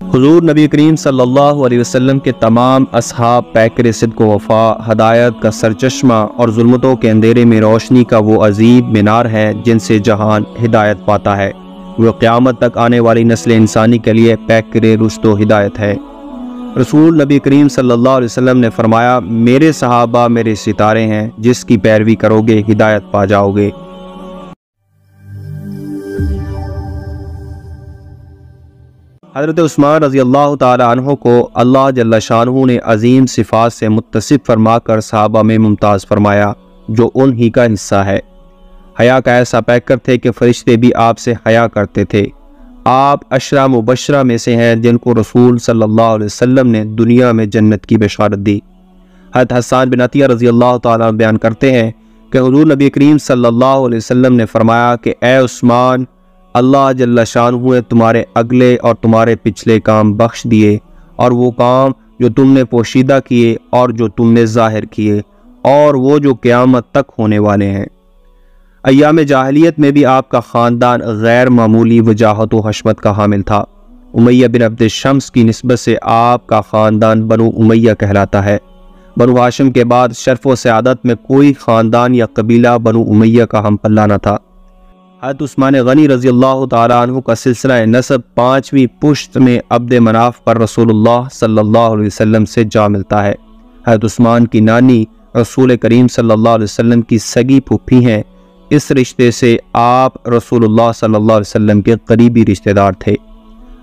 حضور نبی کریم صلی اللہ علیہ وسلم کے تمام اصحاب پیکر صدق و وفا، ہدایت کا سرچشمہ اور ظلمتوں کے اندھیرے میں روشنی کا وہ عظیم مینار ہے جن سے جہان ہدایت پاتا ہے۔ وہ قیامت تک آنے والی نسل انسانی کے لیے پیکر رشد و ہدایت ہے۔ رسول نبی کریم صلی اللہ علیہ وسلم نے فرمایا، میرے صحابہ میرے ستارے ہیں، جس کی پیروی کرو گے ہدایت پا جاؤ گے۔ حضرت عثمان رضی اللہ تعالی عنہ کو اللہ جل شانہ نے عظیم صفات سے متصف فرما کر صحابہ میں ممتاز فرمایا، جو انہی کا حصہ ہے۔ حیا کا ایسا پیکر تھے کہ فرشتے بھی آپ سے حیا کرتے تھے۔ آپ عشرہ مبشرہ میں سے ہیں جن کو رسول صلی اللہ علیہ وسلم نے دنیا میں جنت کی بشارت دی۔ حضرت حسان بن عطیہ رضی اللہ تعالیٰ عنہ بیان کرتے ہیں کہ حضور نبی کریم صلی اللہ علیہ وسلم نے فرمایا کہ اے عثمان، اللہ جل شانہ نے تمہارے اگلے اور تمہارے پچھلے کام بخش دیے، اور وہ کام جو تم نے پوشیدہ کیے اور جو تم نے ظاہر کیے، اور وہ جو قیامت تک ہونے والے ہیں۔ ایام جاہلیت میں بھی آپ کا خاندان غیر معمولی وجاہت و حشمت کا حامل تھا۔ امیہ بن عبد الشمس کی نسبت سے آپ کا خاندان بنو امیہ کہلاتا ہے۔ بنو ہاشم کے بعد شرف و سعادت میں کوئی خاندان یا قبیلہ بنو امیہ کا ہم پلہ نہ تھا۔ حضرت عثمان غنی رضی اللہ تعالیٰ عنہ کا سلسلہ نسب 5ویں پشت میں عبد مناف پر رسول اللہ صلی اللہ علیہ وسلم سے جا ملتا ہے۔ حضرت عثمان کی نانی رسول کریم صلی اللہ علیہ وسلم کی سگی پھوپھی ہیں۔ اس رشتے سے آپ رسول اللہ صلی اللہ علیہ وسلم کے قریبی رشتہ دار تھے۔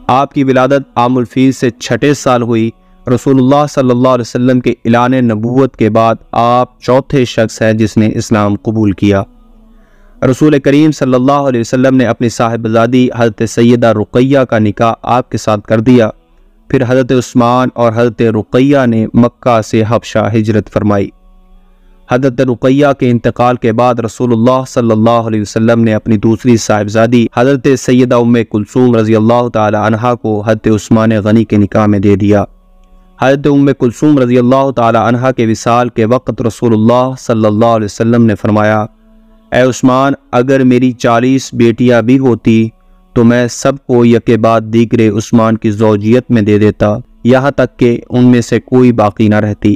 آپ کی ولادت عام الفیل سے 6 سال ہوئی۔ رسول اللہ صلی اللہ علیہ وسلم کے اعلان نبوت کے بعد آپ چوتھے شخص ہیں جس نے اسلام قبول کیا۔ رسول کریم صلی اللہ علیہ وسلم نے اپنی صاحبزادی حضرت سیدہ رقیہ کا نکاح آپ کے ساتھ کر دیا۔ پھر حضرت عثمان اور حضرت رقیہ نے مکہ سے حبشہ ہجرت فرمائی۔ حضرت رقیہ کے انتقال کے بعد رسول اللہ صلی اللہ علیہ وسلم نے اپنی دوسری صاحبزادی حضرت سیدہ ام کلثوم رضی اللہ تعالی عنہا کو حضرت عثمان غنی کے نکاح میں دے دیا۔ حضرت ام کلثوم رضی اللہ تعالی عنہا کے وصال کے وقت رسول اللہ صلی اللہ علیہ وسلم نے فرمایا، اے عثمان، اگر میری 40 بیٹیاں بھی ہوتی تو میں سب کو یکے بعد دیگرے عثمان کی زوجیت میں دے دیتا، یہاں تک کہ ان میں سے کوئی باقی نہ رہتی۔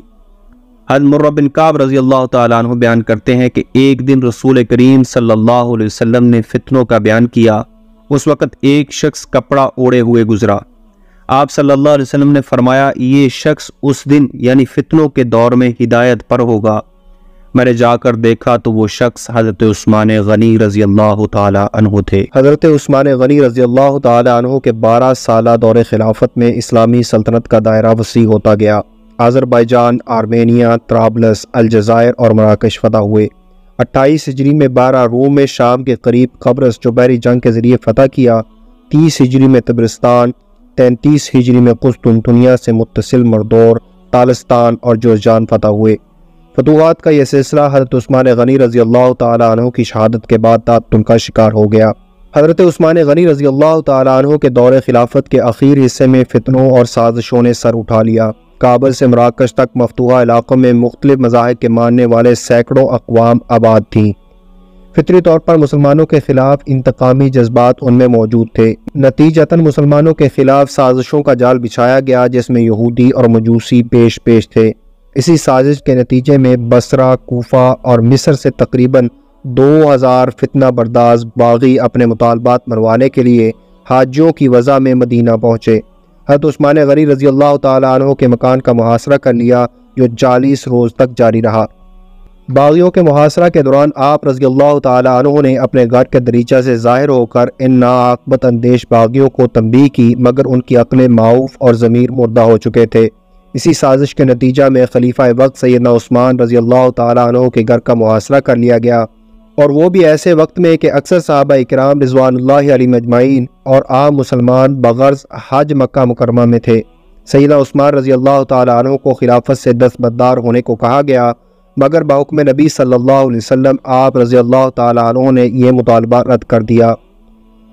حضرت مرہ بن کعب رضی اللہ تعالیٰ عنہ بیان کرتے ہیں کہ ایک دن رسول کریم صلی اللہ علیہ وسلم نے فتنوں کا بیان کیا۔ اس وقت ایک شخص کپڑا اوڑے ہوئے گزرا۔ آپ صلی اللہ علیہ وسلم نے فرمایا، یہ شخص اس دن یعنی فتنوں کے دور میں ہدایت پر ہوگا۔ میں نے جا کر دیکھا تو وہ شخص حضرت عثمان غنی رضی اللہ تعالیٰ عنہ تھے۔ حضرت عثمان غنی رضی اللہ تعالیٰ عنہ کے 12 سالہ دور خلافت میں اسلامی سلطنت کا دائرہ وسیع ہوتا گیا۔ آذربائیجان، آرمینیا، طرابلس، الجزائر اور مراکش فتح ہوئے۔ 28 ہجری میں 12 روم میں شام کے قریب قبرص جو بحری جنگ کے ذریعے فتح کیا۔ 30 ہجری میں طبرستان، 33 ہجری میں قسطنطنیہ سے متصل مردور، تالستان اور جوزجان فتح ہوئے۔ فتوحات کا یہ سلسلہ حضرت عثمان غنی رضی اللہ تعالیٰ عنہ کی شہادت کے بعد تعطل کا شکار ہو گیا۔ حضرت عثمان غنی رضی اللہ تعالیٰ عنہ کے دور خلافت کے اخیر حصے میں فتنوں اور سازشوں نے سر اٹھا لیا۔ کابل سے مراکش تک مفتوحہ علاقوں میں مختلف مذاہب کے ماننے والے سینکڑوں اقوام آباد تھیں۔ فطری طور پر مسلمانوں کے خلاف انتقامی جذبات ان میں موجود تھے۔ نتیجتاً مسلمانوں کے خلاف سازشوں کا جال بچھایا گیا جس میں یہودی اور مجوسی پیش تھے۔ اسی سازش کے نتیجے میں بصرہ، کوفہ اور مصر سے تقریباً 2000 فتنہ برداز باغی اپنے مطالبات منوانے کے لیے حاجیوں کی وضع میں مدینہ پہنچے۔ حضرت عثمان غنی رضی اللہ تعالیٰ عنہ کے مکان کا محاصرہ کر لیا جو 40 روز تک جاری رہا۔ باغیوں کے محاصرہ کے دوران آپ رضی اللہ تعالیٰ عنہ نے اپنے گھر کے دریچہ سے ظاہر ہو کر ان ناعاقبت اندیش باغیوں کو تنبیہ کی، مگر ان کی عقلیں معوف اور ضمیر مردہ ہو چکے تھے۔ اسی سازش کے نتیجہ میں خلیفہ وقت سیدنا عثمان رضی اللہ تعالیٰ عنہ کے گھر کا محاصرہ کر لیا گیا، اور وہ بھی ایسے وقت میں کہ اکثر صحابہ اکرام رضوان اللہ علیہم اجمعین اور عام مسلمان بغرض حج مکہ مکرمہ میں تھے۔ سیدنا عثمان رضی اللہ تعالیٰ عنہ کو خلافت سے دستبردار ہونے کو کہا گیا، مگر بحکم نبی صلی اللہ علیہ وسلم آپ رضی اللہ تعالیٰ عنہ نے یہ مطالبہ رد کر دیا،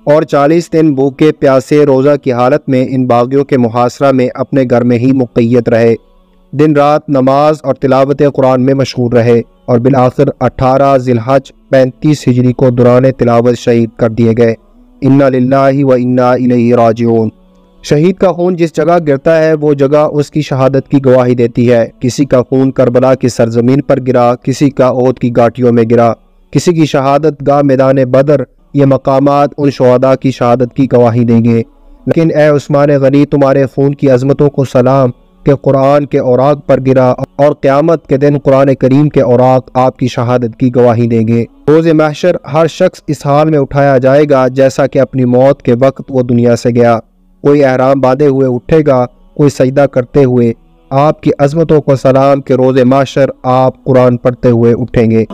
اور 40 دن بھوکے پیاسے روزہ کی حالت میں ان باغیوں کے محاصرہ میں اپنے گھر میں ہی مقید رہے، دن رات نماز اور تلاوت قرآن میں مشغول رہے، اور بالآخر 18 ذی الحج 35 ہجری کو دوران تلاوت شہید کر دیے گئے۔ انا للہ و انا الیہ راجعون۔ شہید کا خون جس جگہ گرتا ہے وہ جگہ اس کی شہادت کی گواہی دیتی ہے۔ کسی کا خون کربلا کی سرزمین پر گرا، کسی کا احد کی گھاٹیوں میں گرا، کسی کی شہادت گاہ میدان بدر، یہ مقامات ان شہداء کی شہادت کی گواہی دیں گے۔ لیکن اے عثمان غنی، تمہارے خون کی عظمتوں کو سلام کہ قرآن کے اوراق پر گرا، اور قیامت کے دن قرآن کریم کے اوراق آپ کی شہادت کی گواہی دیں گے۔ روز محشر ہر شخص اس حال میں اٹھایا جائے گا جیسا کہ اپنی موت کے وقت وہ دنیا سے گیا۔ کوئی احرام باندھے ہوئے اٹھے گا، کوئی سجدہ کرتے ہوئے۔ آپ کی عظمتوں کو سلام کہ روز محشر آپ قرآن پڑھتے ہوئے اٹھیں گے۔